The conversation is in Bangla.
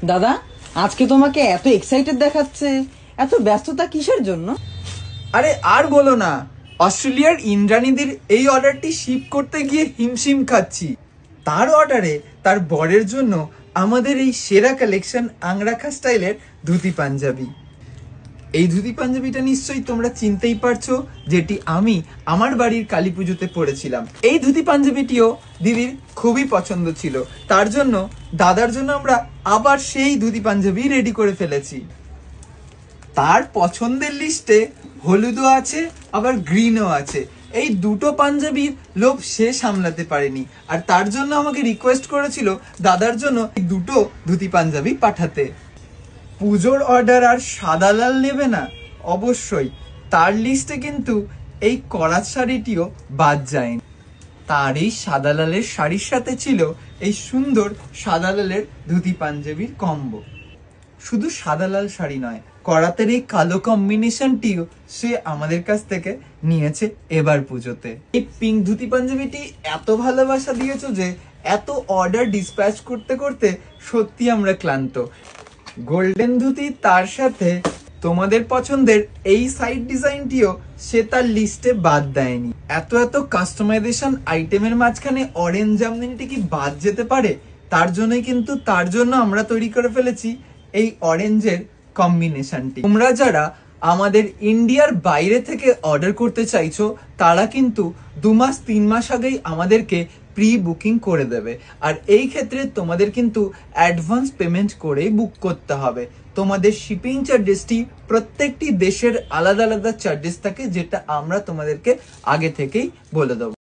দাদা, আজকে তোমাকে এত এক্সাইটেড দেখাচ্ছে, এত ব্যস্ততা কিসের জন্য? আরে আর বলো না, অস্ট্রেলিয়ার ইন্দ্রাণীদের এই অর্ডারটি শিপ করতে গিয়ে হিমশিম খাচ্ছি। তার অর্ডারে তার বরের জন্য আমাদের এই সেরা কালেকশন আংরাখা স্টাইলের ধুতি পাঞ্জাবি। এই ধুতি পাঞ্জাবিটা নিশ্চয়ই তোমরা চিনতেই পারছো, যেটি আমি আমার বাড়ির কালী পুজোতে পরেছিলাম। এই ধুতি পাঞ্জাবিটিও দিদির খুবই পছন্দ ছিল, তার জন্য দাদার জন্য আমরা আবার সেই ধুতি পাঞ্জাবি রেডি করে ফেলেছি। তার পছন্দের লিস্টে হলুদও আছে, আবার গ্রিনও আছে। এই দুটো পাঞ্জাবির লোভ সে সামলাতে পারেনি, আর তার জন্য আমাকে রিকোয়েস্ট করেছিল দাদার জন্য এই দুটো ধুতি পাঞ্জাবি পাঠাতে। পুজোর অর্ডার আর সাদা লাল নেবে না? অবশ্যই। তার লিস্টে কিন্তু এই করাত শাড়িটিও বাদ যায়নি। তার এই সাদা লালের শাড়ির সাথে ছিল এই সুন্দর সাদা লালের ধুতি পাঞ্জাবির কম্বো। শুধু সাদা লাল শাড়ি নয়, করাতের এই কালো কম্বিনেশনটিও সে আমাদের কাছ থেকে নিয়েছে এবার পুজোতে। এই পিঙ্ক ধুতি পাঞ্জাবিটি এত ভালোবাসা দিয়েছো যে এত অর্ডার ডিসপ্যাচ করতে করতে সত্যি আমরা ক্লান্ত। গোল্ডেন ধুতি, তার সাথে তোমাদের পছন্দের এই সাইড ডিজাইনটিও সে তার লিস্টে বাদ দেয়নি। এত এত কাস্টমাইজেশন আইটেমের মাঝখানে অরেঞ্জ জামদানিটি কি বাদ যেতে পারে? তার জন্য আমরা তৈরি করে ফেলেছি এই অরেঞ্জের কম্বিনেশনটি। তোমরা যারা আমাদের ইন্ডিয়ার বাইরে থেকে অর্ডার করতে চাইছো, তারা কিন্তু 2 মাস 3 মাস আগেই আমাদেরকে প্রি বুকিং করে দেবে। আর এই ক্ষেত্রে তোমাদের কিন্তু অ্যাডভান্স পেমেন্ট করেই বুক করতে হবে। তোমাদের শিপিং চার্জেসটি প্রত্যেকটি দেশের আলাদা আলাদা চার্জেস থাকে, যেটা আমরা তোমাদেরকে আগে থেকেই বলে দেবো।